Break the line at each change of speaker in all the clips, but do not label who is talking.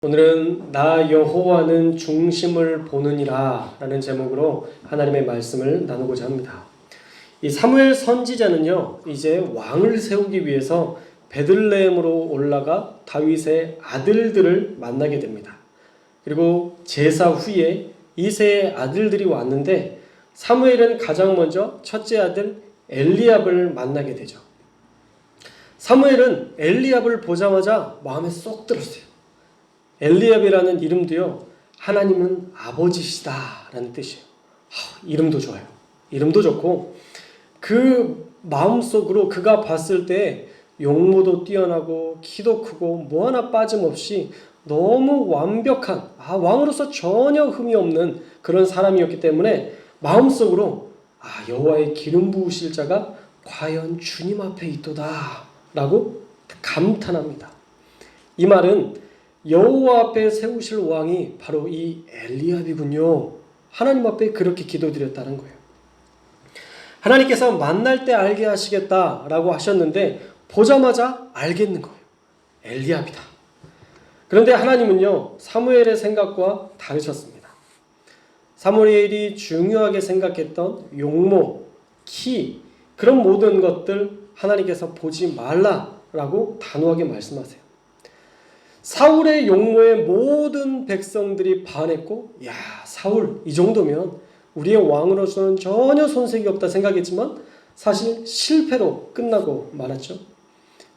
오늘은 나 여호와는 중심을 보느니라 라는 제목으로 하나님의 말씀을 나누고자 합니다. 이 사무엘 선지자는요, 이제 왕을 세우기 위해서 베들레헴으로 올라가 다윗의 아들들을 만나게 됩니다. 그리고 제사 후에 이새의 아들들이 왔는데 사무엘은 가장 먼저 첫째 아들 엘리압을 만나게 되죠. 사무엘은 엘리압을 보자마자 마음에 쏙 들었어요. 엘리압이라는 이름도요, 하나님은 아버지시다 라는 뜻이에요. 이름도 좋아요. 이름도 좋고 그 마음속으로 그가 봤을 때 용모도 뛰어나고 키도 크고 뭐 하나 빠짐없이 너무 완벽한, 왕으로서 전혀 흠이 없는 그런 사람이었기 때문에 마음속으로 여호와의 기름 부으실 자가 과연 주님 앞에 있도다 라고 감탄합니다. 이 말은 여호와 앞에 세우실 왕이 바로 이 엘리압이군요. 하나님 앞에 그렇게 기도드렸다는 거예요. 하나님께서 만날 때 알게 하시겠다라고 하셨는데 보자마자 알겠는 거예요. 엘리압이다. 그런데 하나님은요, 사무엘의 생각과 다르셨습니다. 사무엘이 중요하게 생각했던 용모, 키, 그런 모든 것들 하나님께서 보지 말라라고 단호하게 말씀하세요. 사울의 용모에 모든 백성들이 반했고, 사울 이 정도면 우리의 왕으로서는 전혀 손색이 없다 생각했지만 사실 실패로 끝나고 말았죠.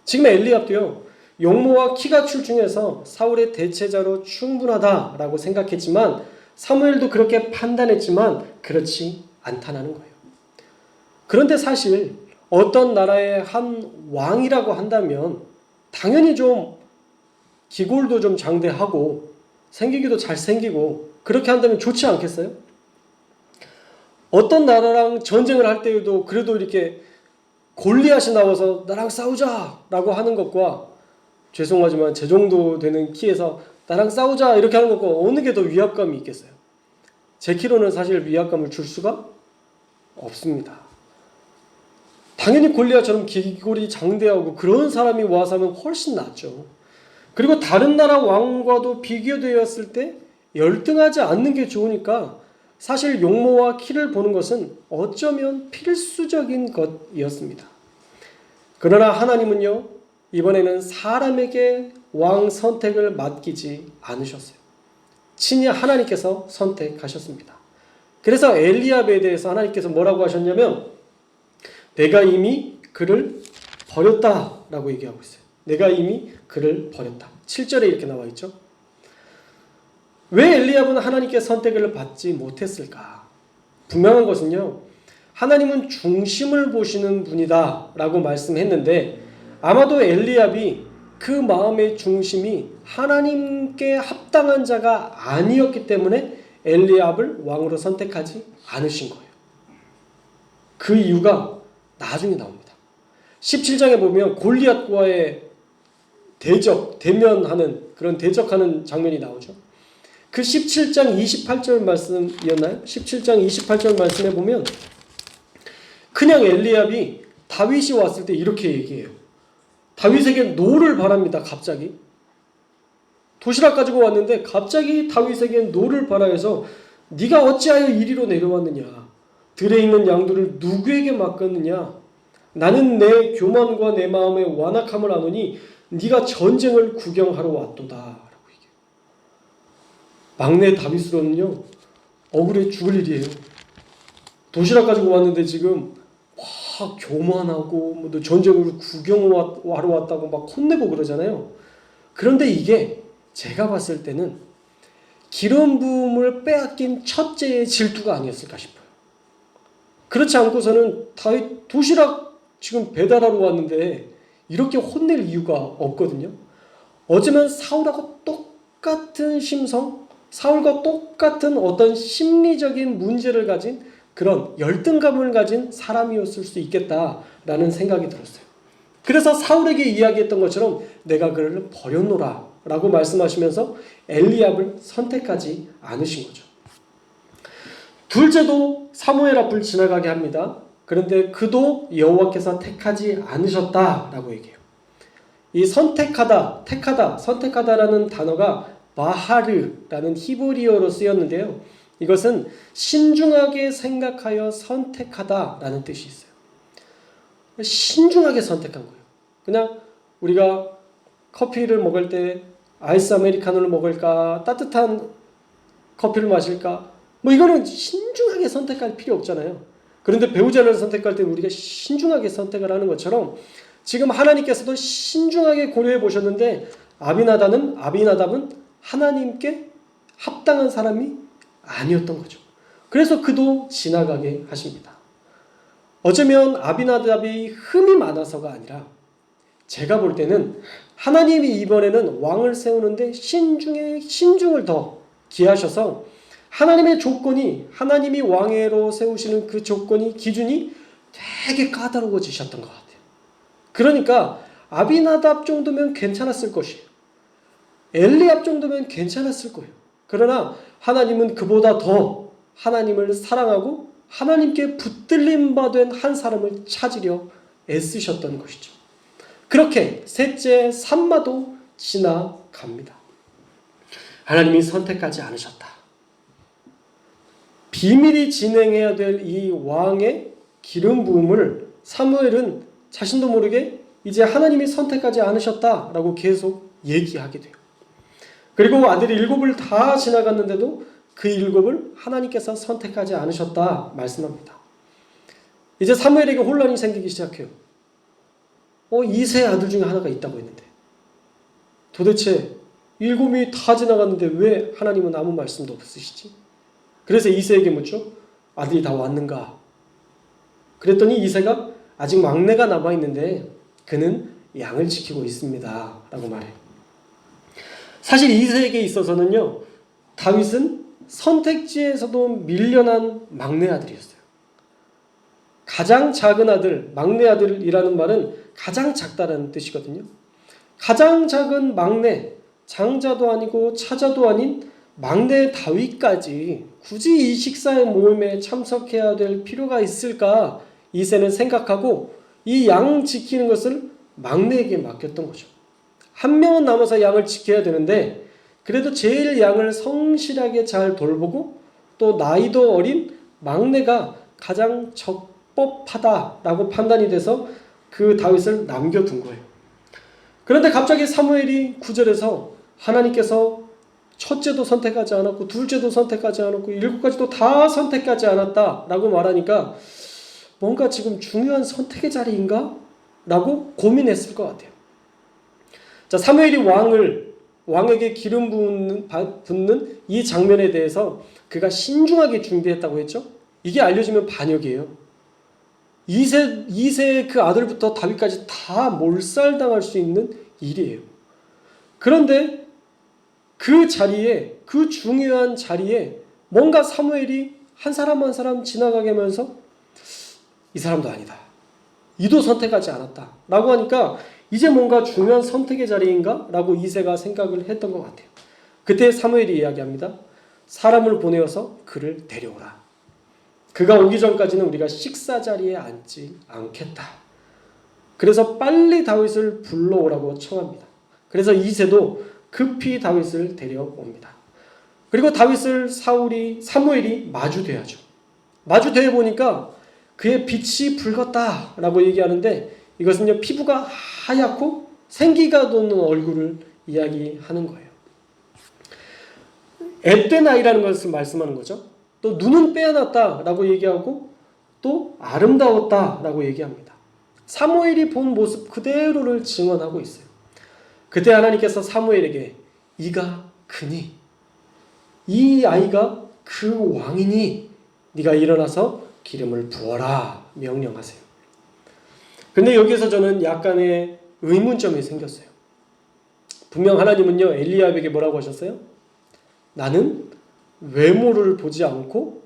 지금 엘리압도요, 용모와 키가 출중해서 사울의 대체자로 충분하다라고 생각했지만 사무엘도 그렇게 판단했지만 그렇지 않다는 거예요. 그런데 사실 어떤 나라의 한 왕이라고 한다면 당연히 좀 기골도 좀 장대하고 생기기도 잘생기고 그렇게 한다면 좋지 않겠어요? 어떤 나라랑 전쟁을 할 때에도 그래도 이렇게 골리앗이 나와서 나랑 싸우자 라고 하는 것과 죄송하지만 제 정도 되는 키에서 나랑 싸우자 이렇게 하는 것과 어느 게 더 위압감이 있겠어요? 제 키로는 사실 위압감을 줄 수가 없습니다. 당연히 골리앗처럼 기골이 장대하고 그런 사람이 와서 하면 훨씬 낫죠. 그리고 다른 나라 왕과도 비교되었을 때 열등하지 않는 게 좋으니까 사실 용모와 키를 보는 것은 어쩌면 필수적인 것이었습니다. 그러나 하나님은요, 이번에는 사람에게 왕 선택을 맡기지 않으셨어요. 친히 하나님께서 선택하셨습니다. 그래서 엘리압에 대해서 하나님께서 뭐라고 하셨냐면 내가 이미 그를 버렸다라고 얘기하고 있어요. 내가 이미 그를 버렸다. 7절에 이렇게 나와 있죠. 왜 엘리압은 하나님께 선택을 받지 못했을까? 분명한 것은요, 하나님은 중심을 보시는 분이다 라고 말씀했는데 아마도 엘리압이 그 마음의 중심이 하나님께 합당한 자가 아니었기 때문에 엘리압을 왕으로 선택하지 않으신 거예요. 그 이유가 나중에 나옵니다. 17장에 보면 골리앗과의 대면하는 그런 대적하는 장면이 나오죠. 그 17장 28절 말씀이었나요? 17장 28절 말씀에 보면 그냥 엘리압이 다윗이 왔을 때 이렇게 얘기해요. 다윗에게 노를 바랍니다. 갑자기 도시락 가지고 왔는데 갑자기 다윗에게 노를 바라해서 네가 어찌하여 이리로 내려왔느냐? 들에 있는 양들을 누구에게 맡겼느냐? 나는 내 교만과 내 마음의 완악함을 아노니 네가 전쟁을 구경하러 왔도다 라고 얘기해요. 막내 다윗으로는요, 억울해 죽을 일이에요. 도시락 가지고 왔는데 지금 막 교만하고 너 전쟁을 구경하러 왔다고 막 혼내고 그러잖아요. 그런데 이게 제가 봤을 때는 기름 부음을 빼앗긴 첫째의 질투가 아니었을까 싶어요. 그렇지 않고서는 다윗 도시락 지금 배달하러 왔는데 이렇게 혼낼 이유가 없거든요. 어쩌면 사울하고 똑같은 심성, 사울과 똑같은 어떤 심리적인 문제를 가진 그런 열등감을 가진 사람이었을 수 있겠다라는 생각이 들었어요. 그래서 사울에게 이야기했던 것처럼 내가 그를 버렸노라 라고 말씀하시면서 엘리압을 선택하지 않으신 거죠. 둘째도 사무엘 앞을 지나가게 합니다. 그런데 그도 여호와께서 택하지 않으셨다라고 얘기해요. 이 선택하다, 택하다, 선택하다라는 단어가 바하르라는 히브리어로 쓰였는데요. 이것은 신중하게 생각하여 선택하다라는 뜻이 있어요. 신중하게 선택한 거예요. 그냥 우리가 커피를 먹을 때 아이스 아메리카노를 먹을까, 따뜻한 커피를 마실까, 뭐 이거는 신중하게 선택할 필요 없잖아요. 그런데 배우자를 선택할 때 우리가 신중하게 선택을 하는 것처럼 지금 하나님께서도 신중하게 고려해 보셨는데 아비나답은 하나님께 합당한 사람이 아니었던 거죠. 그래서 그도 지나가게 하십니다. 어쩌면 아비나답이 흠이 많아서가 아니라 제가 볼 때는 하나님이 이번에는 왕을 세우는데 신중을 더 기하셔서 하나님의 조건이, 하나님이 왕으로 세우시는 그 조건이, 기준이 되게 까다로워지셨던 것 같아요. 그러니까 아비나답 정도면 괜찮았을 것이에요. 엘리압 정도면 괜찮았을 거예요. 그러나 하나님은 그보다 더 하나님을 사랑하고 하나님께 붙들림 받은 한 사람을 찾으려 애쓰셨던 것이죠. 그렇게 셋째 산마도 지나갑니다. 하나님이 선택하지 않으셨다. 비밀이 진행해야 될 이 왕의 기름 부음을 사무엘은 자신도 모르게 이제 하나님이 선택하지 않으셨다라고 계속 얘기하게 돼요. 그리고 아들이 7을 다 지나갔는데도 그 7을 하나님께서 선택하지 않으셨다 말씀합니다. 이제 사무엘에게 혼란이 생기기 시작해요. 이세 아들 중에 하나가 있다고 했는데 도대체 7이 다 지나갔는데 왜 하나님은 아무 말씀도 없으시지? 그래서 이세에게 묻죠. 아들이 다 왔는가? 그랬더니 이세가 아직 막내가 남아있는데 그는 양을 지키고 있습니다 라고 말해요. 사실 이세에게 있어서는요, 다윗은 선택지에서도 밀려난 막내 아들이었어요. 가장 작은 아들, 막내 아들이라는 말은 가장 작다라는 뜻이거든요. 가장 작은 막내, 장자도 아니고 차자도 아닌 막내 다윗까지 굳이 이 식사의 모임에 참석해야 될 필요가 있을까 이세는 생각하고 이 양 지키는 것을 막내에게 맡겼던 거죠. 한 명은 남아서 양을 지켜야 되는데 그래도 제일 양을 성실하게 잘 돌보고 또 나이도 어린 막내가 가장 적법하다라고 판단이 돼서 그 다윗을 남겨둔 거예요. 그런데 갑자기 사무엘이 9절에서 하나님께서 첫째도 선택하지 않았고 둘째도 선택하지 않았고 7가지도 다 선택하지 않았다라고 말하니까 뭔가 지금 중요한 선택의 자리인가? 라고 고민했을 것 같아요. 자, 사무엘이 왕에게 기름 붓는 이 장면에 대해서 그가 신중하게 준비했다고 했죠? 이게 알려지면 반역이에요. 이세의 그 아들부터 다윗까지 다 몰살당할 수 있는 일이에요. 그런데 그 자리에, 그 중요한 자리에 뭔가 사무엘이 한 사람 한 사람 지나가게 하면서 이 사람도 아니다. 이도 선택하지 않았다. 라고 하니까 이제 뭔가 중요한 선택의 자리인가? 라고 이세가 생각을 했던 것 같아요. 그때 사무엘이 이야기합니다. 사람을 보내어서 그를 데려오라. 그가 오기 전까지는 우리가 식사 자리에 앉지 않겠다. 그래서 빨리 다윗을 불러오라고 청합니다. 그래서 이세도 급히 다윗을 데려옵니다. 그리고 다윗을 사무엘이 마주대하죠. 마주대해 보니까 그의 빛이 붉었다라고 얘기하는데 이것은요, 피부가 하얗고 생기가 돋는 얼굴을 이야기하는 거예요. 앳된 아이라는 것을 말씀하는 거죠. 또 눈은 빼어났다라고 얘기하고 또 아름다웠다라고 얘기합니다. 사무엘이 본 모습 그대로를 증언하고 있어요. 그때 하나님께서 사무엘에게 이가 크니, 이 아이가 그 왕이니 네가 일어나서 기름을 부어라 명령하세요. 근데 여기서 저는 약간의 의문점이 생겼어요. 분명 하나님은요, 엘리압에게 뭐라고 하셨어요? 나는 외모를 보지 않고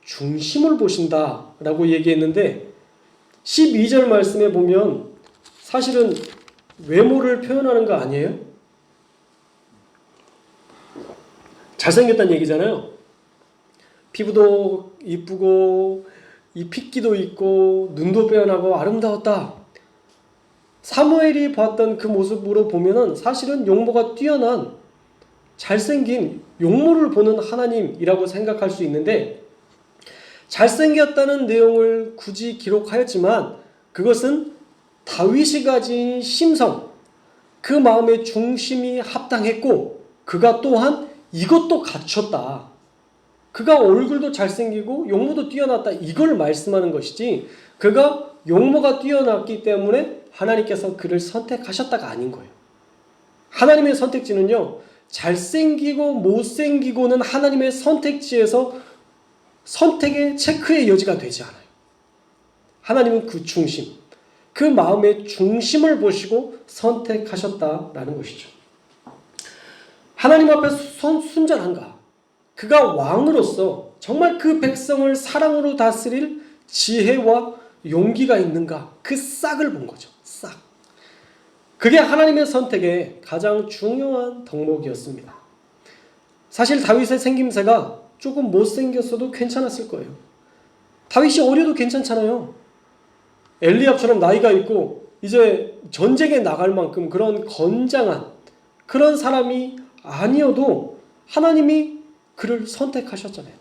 중심을 보신다 라고 얘기했는데 12절 말씀에 보면 사실은 외모를 표현하는 거 아니에요? 잘생겼다는 얘기잖아요. 피부도 이쁘고 이 핏기도 있고 눈도 빼어나고 아름다웠다. 사무엘이 봤던 그 모습으로 보면은 사실은 용모가 뛰어난 잘생긴 용모를 보는 하나님이라고 생각할 수 있는데, 잘생겼다는 내용을 굳이 기록하였지만 그것은 다윗이 가진 심성, 그 마음의 중심이 합당했고 그가 또한 이것도 갖췄다. 그가 얼굴도 잘생기고 용모도 뛰어났다, 이걸 말씀하는 것이지 그가 용모가 뛰어났기 때문에 하나님께서 그를 선택하셨다가 아닌 거예요. 하나님의 선택지는요, 잘생기고 못생기고는 하나님의 선택지에서 선택의 체크의 여지가 되지 않아요. 하나님은 그 중심, 그 마음의 중심을 보시고 선택하셨다라는 것이죠. 하나님 앞에 순전한가? 그가 왕으로서 정말 그 백성을 사랑으로 다스릴 지혜와 용기가 있는가? 그 싹을 본 거죠. 싹. 그게 하나님의 선택의 가장 중요한 덕목이었습니다. 사실 다윗의 생김새가 조금 못생겼어도 괜찮았을 거예요. 다윗이 어려도 괜찮잖아요. 엘리압처럼 나이가 있고 이제 전쟁에 나갈 만큼 그런 건장한 그런 사람이 아니어도 하나님이 그를 선택하셨잖아요.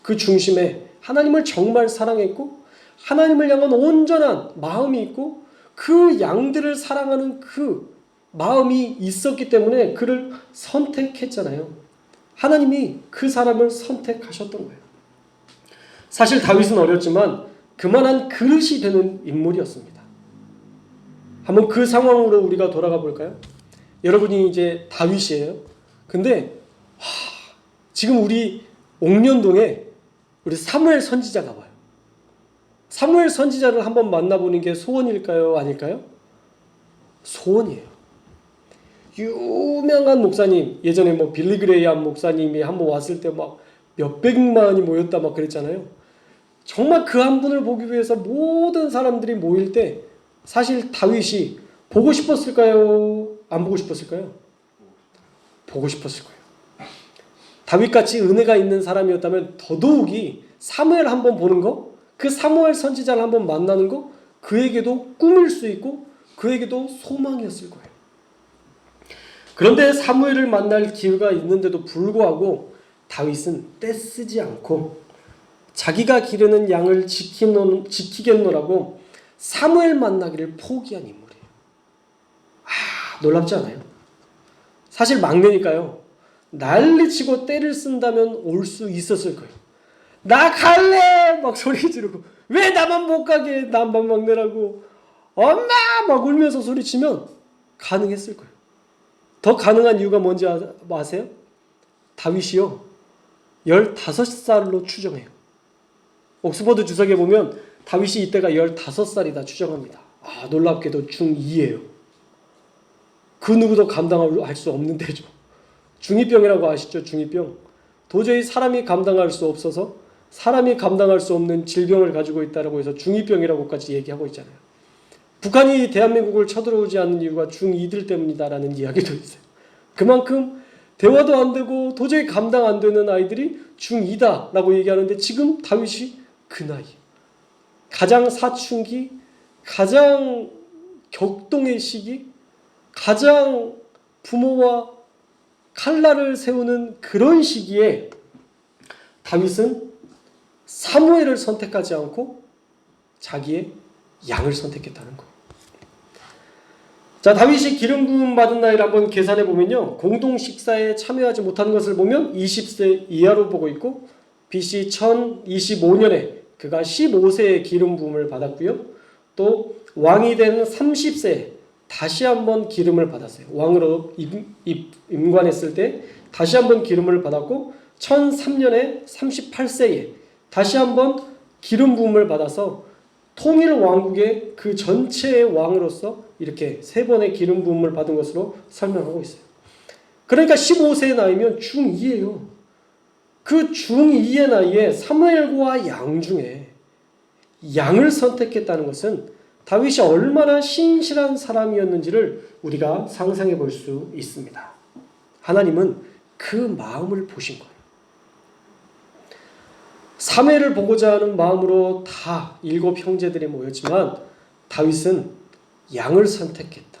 그 중심에 하나님을 정말 사랑했고 하나님을 향한 온전한 마음이 있고 그 양들을 사랑하는 그 마음이 있었기 때문에 그를 선택했잖아요. 하나님이 그 사람을 선택하셨던 거예요. 사실 다윗은 어렸지만 그만한 그릇이 되는 인물이었습니다. 한번 그 상황으로 우리가 돌아가 볼까요? 여러분이 이제 다윗이에요. 근데 지금 우리 옥년동에 우리 사무엘 선지자가 와요. 사무엘 선지자를 한번 만나보는 게 소원일까요? 아닐까요? 소원이에요. 유명한 목사님, 예전에 뭐 빌리 그레이엄 목사님이 한번 왔을 때 막 몇백만이 모였다 막 그랬잖아요. 정말 그 한 분을 보기 위해서 모든 사람들이 모일 때 사실 다윗이 보고 싶었을까요? 안 보고 싶었을까요? 보고 싶었을 거예요. 다윗같이 은혜가 있는 사람이었다면 더더욱이 사무엘 한번 보는 거, 그 사무엘 선지자를 한번 만나는 거, 그에게도 꿈일 수 있고 그에게도 소망이었을 거예요. 그런데 사무엘을 만날 기회가 있는데도 불구하고 다윗은 떼쓰지 않고 자기가 기르는 양을 지키겠노라고 사무엘 만나기를 포기한 인물이에요. 놀랍지 않아요? 사실 막내니까요. 난리치고 때를 쓴다면 올 수 있었을 거예요. 나 갈래! 막 소리 지르고 왜 나만 못 가게 해? 나만 막내라고 엄마! 막 울면서 소리치면 가능했을 거예요. 더 가능한 이유가 뭔지 아세요? 다윗이요 15살로 추정해요. 옥스퍼드 주석에 보면 다윗이 이때가 15살이다 추정합니다. 놀랍게도 중2예요. 그 누구도 감당할 수 없는 데죠. 중2병이라고 아시죠? 중2병. 도저히 사람이 감당할 수 없어서 사람이 감당할 수 없는 질병을 가지고 있다고 해서 중2병이라고까지 얘기하고 있잖아요. 북한이 대한민국을 쳐들어오지 않는 이유가 중2들 때문이다라는 이야기도 있어요. 그만큼 대화도 안 되고 도저히 감당 안 되는 아이들이 중2다라고 얘기하는데 지금 다윗이 그 나이, 가장 사춘기, 가장 격동의 시기, 가장 부모와 칼날을 세우는 그런 시기에 다윗은 사무엘을 선택하지 않고 자기의 양을 선택했다는 거예요. 자, 다윗이 기름 부음 받은 나이를 한번 계산해 보면요, 공동 식사에 참여하지 못한 것을 보면 20세 이하로 보고 있고 BC 1025년에 그가 15세의 기름 부음을 받았고요. 또 왕이 된 30세에 다시 한번 기름을 받았어요. 왕으로 임관했을 때 다시 한번 기름을 받았고 1003년에 38세에 다시 한번 기름 부음을 받아서 통일 왕국의 그 전체의 왕으로서 이렇게 3번의 기름 부음을 받은 것으로 설명하고 있어요. 그러니까 15세의 나이면 중2예요. 그 중2의 나이에 사무엘과 양 중에 양을 선택했다는 것은 다윗이 얼마나 신실한 사람이었는지를 우리가 상상해 볼 수 있습니다. 하나님은 그 마음을 보신 거예요. 사무엘을 보고자 하는 마음으로 다 7 형제들이 모였지만 다윗은 양을 선택했다.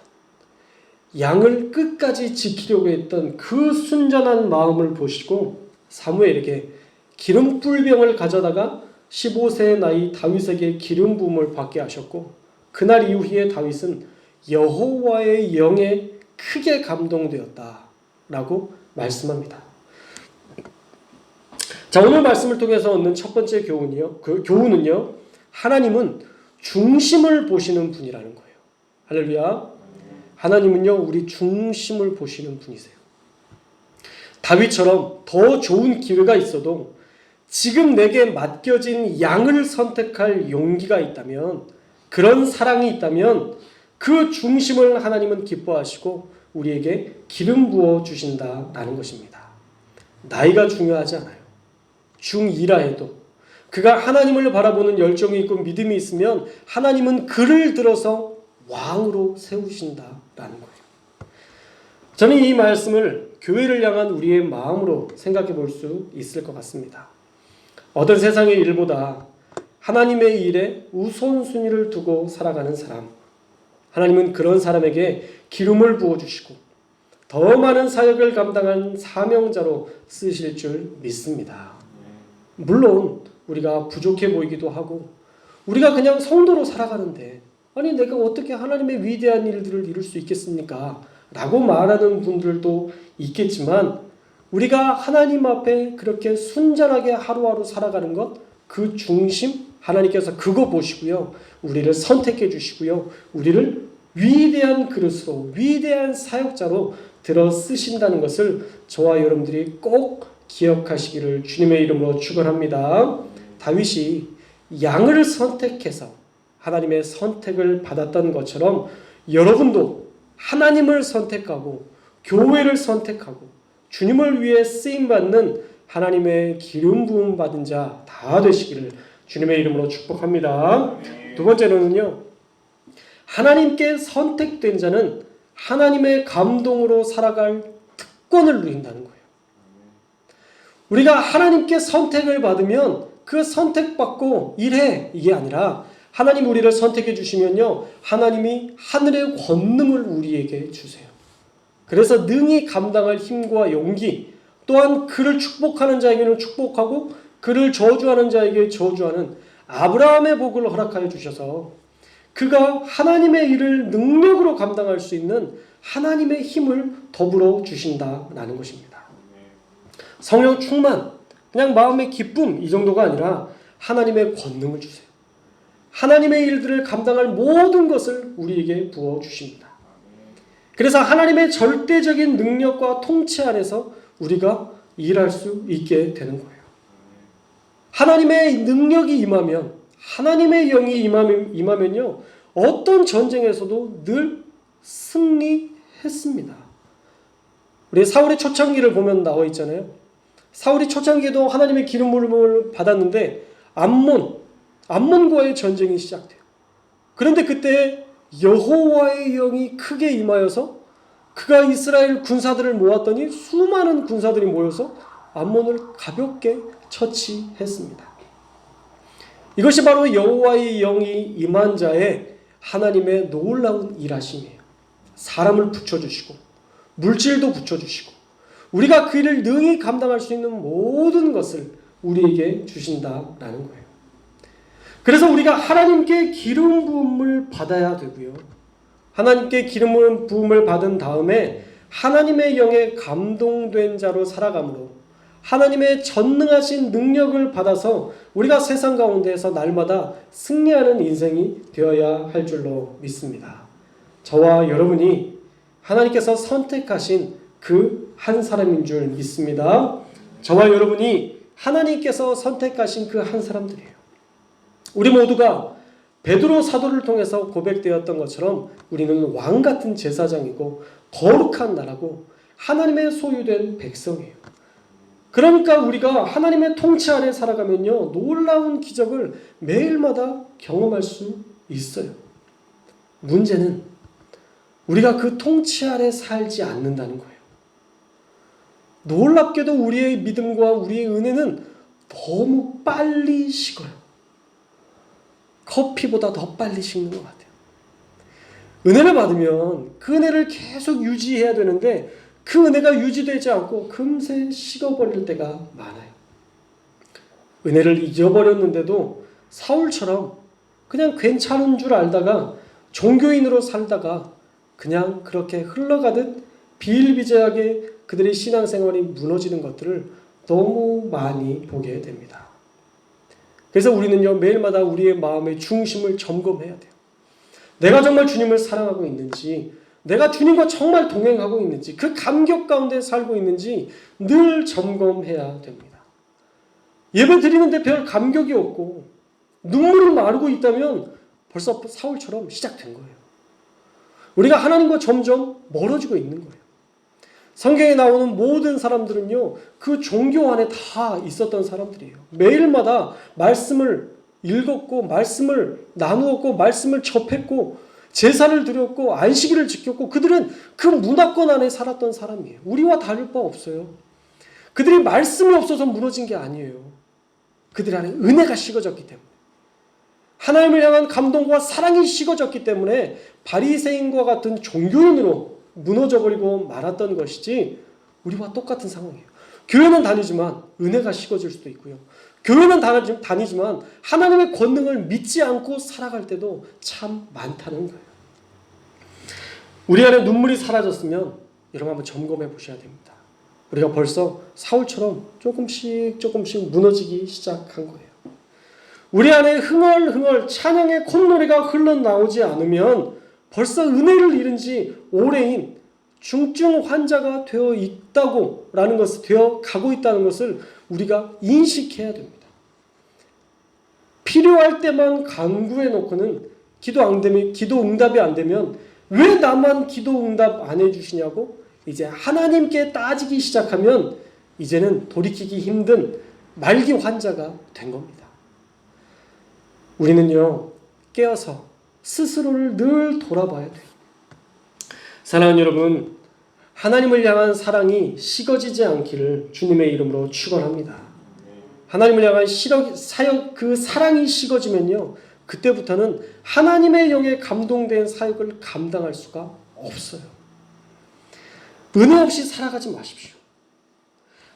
양을 끝까지 지키려고 했던 그 순전한 마음을 보시고 사무엘에게 기름 뿔병을 가져다가 15세의 나이 다윗에게 기름 부음을 받게 하셨고, 그날 이후에 다윗은 여호와의 영에 크게 감동되었다라고 말씀합니다. 자, 오늘 말씀을 통해서 얻는 첫 번째 교훈은요, 하나님은 중심을 보시는 분이라는 거예요. 할렐루야. 하나님은요, 우리 중심을 보시는 분이세요. 다윗처럼 더 좋은 기회가 있어도 지금 내게 맡겨진 양을 선택할 용기가 있다면, 그런 사랑이 있다면 그 중심을 하나님은 기뻐하시고 우리에게 기름 부어 주신다라는 것입니다. 나이가 중요하지 않아요. 중2라 해도 그가 하나님을 바라보는 열정이 있고 믿음이 있으면 하나님은 그를 들어서 왕으로 세우신다라는 거예요. 저는 이 말씀을 교회를 향한 우리의 마음으로 생각해 볼 수 있을 것 같습니다. 어떤 세상의 일보다 하나님의 일에 우선순위를 두고 살아가는 사람, 하나님은 그런 사람에게 기름을 부어주시고 더 많은 사역을 감당한 사명자로 쓰실 줄 믿습니다. 물론 우리가 부족해 보이기도 하고 우리가 그냥 성도로 살아가는데 아니 내가 어떻게 하나님의 위대한 일들을 이룰 수 있겠습니까? 라고 말하는 분들도 있겠지만, 우리가 하나님 앞에 그렇게 순전하게 하루하루 살아가는 것, 그 중심 하나님께서 그거 보시고요, 우리를 선택해 주시고요, 우리를 위대한 그릇으로, 위대한 사역자로 들어 쓰신다는 것을 저와 여러분들이 꼭 기억하시기를 주님의 이름으로 축원합니다. 다윗이 양을 선택해서 하나님의 선택을 받았던 것처럼 여러분도 하나님을 선택하고 교회를 선택하고 주님을 위해 쓰임받는 하나님의 기름 부음 받은 자 다 되시기를 주님의 이름으로 축복합니다. 두 번째로는요, 하나님께 선택된 자는 하나님의 감동으로 살아갈 특권을 누린다는 거예요. 우리가 하나님께 선택을 받으면 그 선택받고 일해, 이게 아니라 하나님 우리를 선택해 주시면요, 하나님이 하늘의 권능을 우리에게 주세요. 그래서 능히 감당할 힘과 용기, 또한 그를 축복하는 자에게는 축복하고 그를 저주하는 자에게 저주하는 아브라함의 복을 허락하여 주셔서 그가 하나님의 일을 능력으로 감당할 수 있는 하나님의 힘을 더불어 주신다라는 것입니다. 성령 충만, 그냥 마음의 기쁨 이 정도가 아니라 하나님의 권능을 주세요. 하나님의 일들을 감당할 모든 것을 우리에게 부어주십니다. 그래서 하나님의 절대적인 능력과 통치 안에서 우리가 일할 수 있게 되는 거예요. 하나님의 능력이 임하면, 하나님의 영이 임하면요, 어떤 전쟁에서도 늘 승리했습니다. 우리 사울의 초창기를 보면 나와 있잖아요. 사울이 초창기에도 하나님의 기름 부음을 받았는데 암몬과의 전쟁이 시작돼요. 그런데 그때 여호와의 영이 크게 임하여서 그가 이스라엘 군사들을 모았더니 수많은 군사들이 모여서 암몬을 가볍게 처치했습니다. 이것이 바로 여호와의 영이 임한 자의 하나님의 놀라운 일하심이에요. 사람을 붙여주시고 물질도 붙여주시고 우리가 그 일을 능히 감당할 수 있는 모든 것을 우리에게 주신다라는 거예요. 그래서 우리가 하나님께 기름 부음을 받아야 되고요, 하나님께 기름 부음을 받은 다음에 하나님의 영에 감동된 자로 살아감으로 하나님의 전능하신 능력을 받아서 우리가 세상 가운데에서 날마다 승리하는 인생이 되어야 할 줄로 믿습니다. 저와 여러분이 하나님께서 선택하신 그 한 사람인 줄 믿습니다. 저와 여러분이 하나님께서 선택하신 그 한 사람들이에요. 우리 모두가 베드로 사도를 통해서 고백되었던 것처럼 우리는 왕 같은 제사장이고 거룩한 나라고 하나님의 소유된 백성이에요. 그러니까 우리가 하나님의 통치 아래 살아가면요, 놀라운 기적을 매일마다 경험할 수 있어요. 문제는 우리가 그 통치 아래 살지 않는다는 거예요. 놀랍게도 우리의 믿음과 우리의 은혜는 너무 빨리 식어요. 커피보다 더 빨리 식는 것 같아요. 은혜를 받으면 그 은혜를 계속 유지해야 되는데 그 은혜가 유지되지 않고 금세 식어버릴 때가 많아요. 은혜를 잊어버렸는데도 사울처럼 그냥 괜찮은 줄 알다가 종교인으로 살다가 그냥 그렇게 흘러가듯 비일비재하게 그들의 신앙생활이 무너지는 것들을 너무 많이 보게 됩니다. 그래서 우리는요, 매일마다 우리의 마음의 중심을 점검해야 돼요. 내가 정말 주님을 사랑하고 있는지, 내가 주님과 정말 동행하고 있는지, 그 감격 가운데 살고 있는지 늘 점검해야 됩니다. 예배 드리는데 별 감격이 없고 눈물을 마르고 있다면 벌써 사울처럼 시작된 거예요. 우리가 하나님과 점점 멀어지고 있는 거예요. 성경에 나오는 모든 사람들은요, 그 종교 안에 다 있었던 사람들이에요. 매일마다 말씀을 읽었고, 말씀을 나누었고, 말씀을 접했고, 제사를 드렸고, 안식일을 지켰고, 그들은 그 문화권 안에 살았던 사람이에요. 우리와 다를 바 없어요. 그들이 말씀이 없어서 무너진 게 아니에요. 그들 안에 은혜가 식어졌기 때문에. 하나님을 향한 감동과 사랑이 식어졌기 때문에 바리새인과 같은 종교인으로 무너져버리고 말았던 것이지 우리와 똑같은 상황이에요. 교회는 다니지만 은혜가 식어질 수도 있고요. 교회는 다니지만 하나님의 권능을 믿지 않고 살아갈 때도 참 많다는 거예요. 우리 안에 눈물이 사라졌으면 여러분 한번 점검해 보셔야 됩니다. 우리가 벌써 사울처럼 조금씩 무너지기 시작한 거예요. 우리 안에 흥얼흥얼 찬양의 콧노래가 흘러나오지 않으면 벌써 은혜를 잃은 지 오래인 중증 환자가 되어 있다고 라는 것을 되어 가고 있다는 것을 우리가 인식해야 됩니다. 필요할 때만 간구해 놓고는 기도 응답이 안 되면 왜 나만 기도 응답 안 해주시냐고 이제 하나님께 따지기 시작하면 이제는 돌이키기 힘든 말기 환자가 된 겁니다. 우리는요, 깨어서 스스로를 늘 돌아봐야 돼요. 사랑하는 여러분, 하나님을 향한 사랑이 식어지지 않기를 주님의 이름으로 축원합니다. 하나님을 향한 그 사랑이 식어지면요, 그때부터는 하나님의 영에 감동된 사역을 감당할 수가 없어요. 은혜 없이 살아가지 마십시오.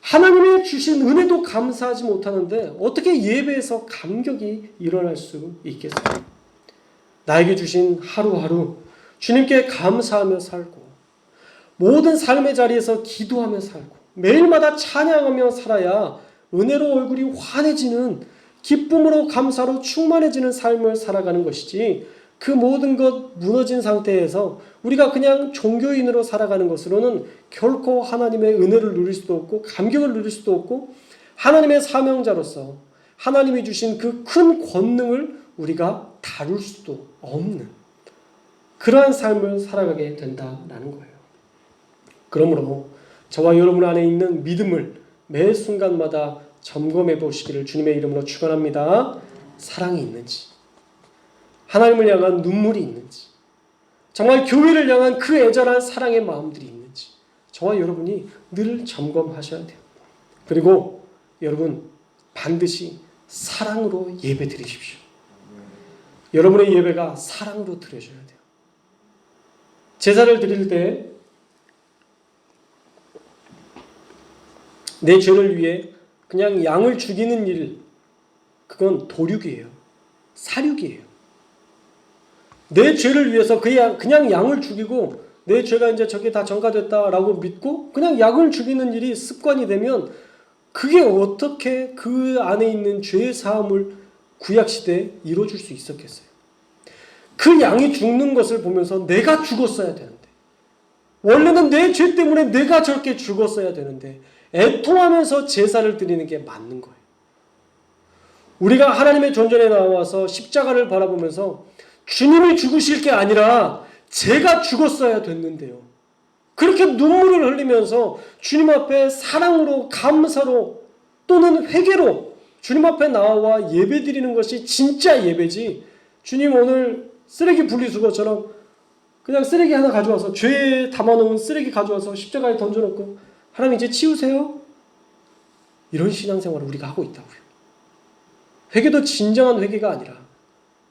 하나님이 주신 은혜도 감사하지 못하는데 어떻게 예배에서 감격이 일어날 수 있겠어요? 나에게 주신 하루하루 주님께 감사하며 살고 모든 삶의 자리에서 기도하며 살고 매일마다 찬양하며 살아야 은혜로 얼굴이 환해지는 기쁨으로 감사로 충만해지는 삶을 살아가는 것이지 그 모든 것 무너진 상태에서 우리가 그냥 종교인으로 살아가는 것으로는 결코 하나님의 은혜를 누릴 수도 없고 감격을 누릴 수도 없고 하나님의 사명자로서 하나님이 주신 그 큰 권능을 우리가 다룰 수도 없는 그러한 삶을 살아가게 된다라는 거예요. 그러므로 저와 여러분 안에 있는 믿음을 매 순간마다 점검해 보시기를 주님의 이름으로 축원합니다. 사랑이 있는지, 하나님을 향한 눈물이 있는지, 정말 교회를 향한 그 애절한 사랑의 마음들이 있는지 저와 여러분이 늘 점검하셔야 돼요. 그리고 여러분 반드시 사랑으로 예배 드리십시오. 여러분의 예배가 사랑으로 드려져야 돼요. 제사를 드릴 때 내 죄를 위해 그냥 양을 죽이는 일, 그건 도륙이에요. 사륙이에요. 내 죄를 위해서 그냥 양을 죽이고 내 죄가 이제 저게 다 전가됐다라고 믿고 그냥 양을 죽이는 일이 습관이 되면 그게 어떻게 그 안에 있는 죄의 사함을 구약시대에 이루어줄 수 있었겠어요? 그 양이 죽는 것을 보면서 내가 죽었어야 되는데 원래는 내 죄 때문에 내가 저렇게 죽었어야 되는데 애통하면서 제사를 드리는 게 맞는 거예요. 우리가 하나님의 존전에 나와서 십자가를 바라보면서 주님이 죽으실 게 아니라 제가 죽었어야 됐는데요. 그렇게 눈물을 흘리면서 주님 앞에 사랑으로 감사로 또는 회개로 주님 앞에 나와 예배 드리는 것이 진짜 예배지 주님 오늘 쓰레기 분리수거처럼 그냥 쓰레기 하나 가져와서 죄에 담아놓은 쓰레기 가져와서 십자가에 던져놓고 하나님 이제 치우세요? 이런 신앙생활을 우리가 하고 있다고요. 회개도 진정한 회개가 아니라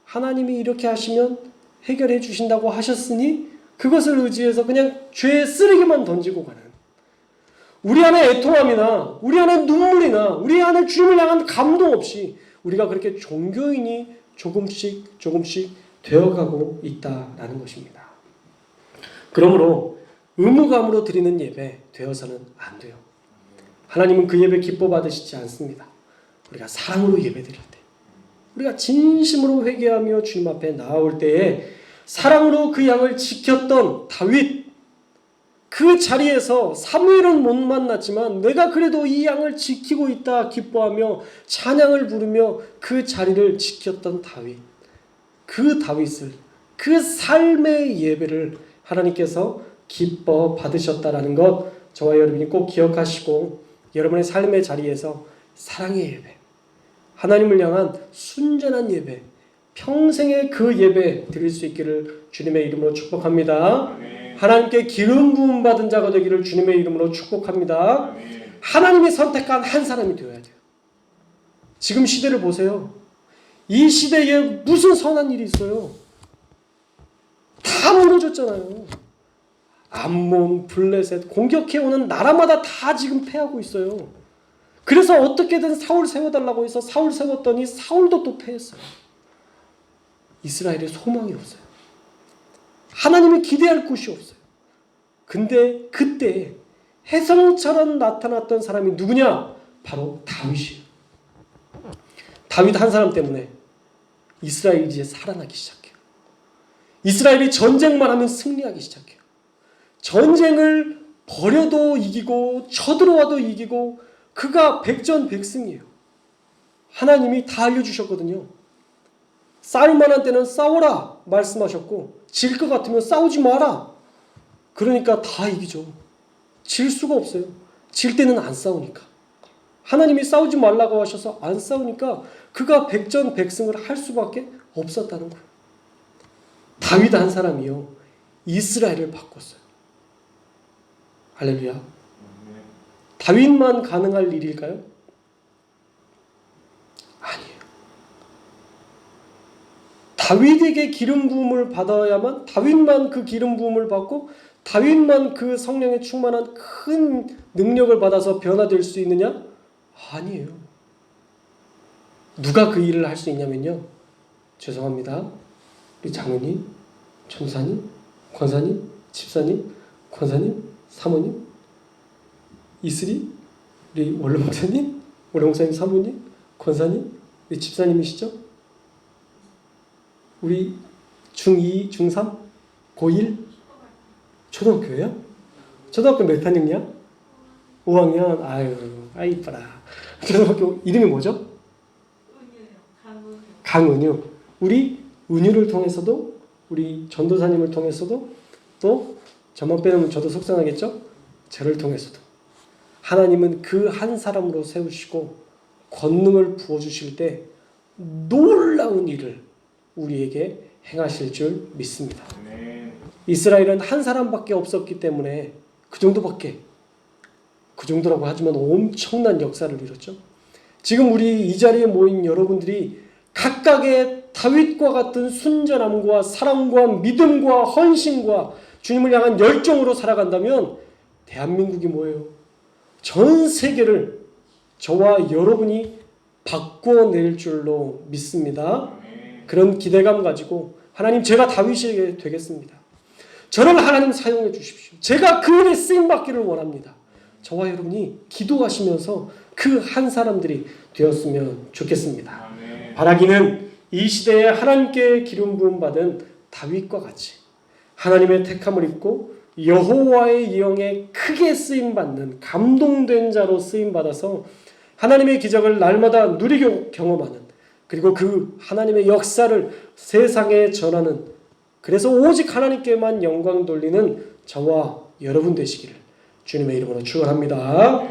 하나님이 이렇게 하시면 해결해 주신다고 하셨으니 그것을 의지해서 그냥 죄의 쓰레기만 던지고 가는, 우리 안에 애통함이나 우리 안에 눈물이나 우리 안에 주님을 향한 감동 없이 우리가 그렇게 종교인이 조금씩 되어가고 있다라는 것입니다. 그러므로 의무감으로 드리는 예배 되어서는 안 돼요. 하나님은 그 예배 기뻐 받으시지 않습니다. 우리가 사랑으로 예배 드릴 때, 우리가 진심으로 회개하며 주님 앞에 나아올 때에 사랑으로 그 양을 지켰던 다윗, 그 자리에서 사무엘은 못 만났지만 내가 그래도 이 양을 지키고 있다 기뻐하며 찬양을 부르며 그 자리를 지켰던 다윗, 그 다윗을, 그 삶의 예배를 하나님께서 기뻐 받으셨다라는 것, 저와 여러분이 꼭 기억하시고 여러분의 삶의 자리에서 사랑의 예배, 하나님을 향한 순전한 예배, 평생의 그 예배 드릴 수 있기를 주님의 이름으로 축복합니다. 하나님께 기름 부음 받은 자가 되기를 주님의 이름으로 축복합니다. 하나님이 선택한 한 사람이 되어야 돼요. 지금 시대를 보세요. 이 시대에 무슨 선한 일이 있어요? 다 무너졌잖아요. 암몬, 블레셋 공격해오는 나라마다 다 지금 패하고 있어요. 그래서 어떻게든 사울 세워달라고 해서 사울 세웠더니 사울도 또 패했어요. 이스라엘에 소망이 없어요. 하나님이 기대할 곳이 없어요. 근데 그때 혜성처럼 나타났던 사람이 누구냐? 바로 다윗이에요. 다윗 한 사람 때문에 이스라엘이 이제 살아나기 시작해요. 이스라엘이 전쟁만 하면 승리하기 시작해요. 전쟁을 벌여도 이기고 쳐들어와도 이기고 그가 백전백승이에요. 하나님이 다 알려주셨거든요. 싸울 만한 때는 싸워라 말씀하셨고 질 것 같으면 싸우지 마라. 그러니까 다 이기죠. 질 수가 없어요. 질 때는 안 싸우니까. 하나님이 싸우지 말라고 하셔서 안 싸우니까 그가 백전백승을 할 수밖에 없었다는 거예요. 다윗 한 사람이요, 이스라엘을 바꿨어요. 할렐루야. 다윗만 가능할 일일까요? 아니에요. 다윗에게 기름 부음을 받아야만, 다윗만 그 기름 부음을 받고 다윗만 그 성령에 충만한 큰 능력을 받아서 변화될 수 있느냐? 아니에요. 누가 그 일을 할 수 있냐면요, 죄송합니다, 우리 장로님, 전사님, 권사님, 집사님, 권사님, 사모님, 이슬이, 우리 원로 목사님, 사모님, 권사님, 우리 집사님이시죠? 우리 중2, 중3, 고1, 초등학교예요? 초등학교 몇 학년이야? 5학년? 아유, 이뻐라. 초등학교 이름이 뭐죠? 강은유. 우리 은유를 통해서도, 우리 전도사님을 통해서도, 또 저만 빼놓으면 저도 속상하겠죠? 저를 통해서도 하나님은 그 한 사람으로 세우시고 권능을 부어주실 때 놀라운 일을 우리에게 행하실 줄 믿습니다. 이스라엘은 한 사람밖에 없었기 때문에 그 정도라고 하지만 엄청난 역사를 이뤘죠. 지금 우리 이 자리에 모인 여러분들이 각각의 다윗과 같은 순전함과 사랑과 믿음과 헌신과 주님을 향한 열정으로 살아간다면 대한민국이 뭐예요? 전 세계를 저와 여러분이 바꿔낼 줄로 믿습니다. 그런 기대감 가지고 하나님, 제가 다윗이 되겠습니다. 저를 하나님 사용해 주십시오. 제가 그 일에 쓰임받기를 원합니다. 저와 여러분이 기도하시면서 그 한 사람들이 되었으면 좋겠습니다. 바라기는 이 시대에 하나님께 기름 부음 받은 다윗과 같이 하나님의 택함을 입고 여호와의 영에 크게 쓰임받는 감동된 자로 쓰임받아서 하나님의 기적을 날마다 누리고 경험하는, 그리고 그 하나님의 역사를 세상에 전하는, 그래서 오직 하나님께만 영광 돌리는 저와 여러분 되시기를 주님의 이름으로 축원합니다.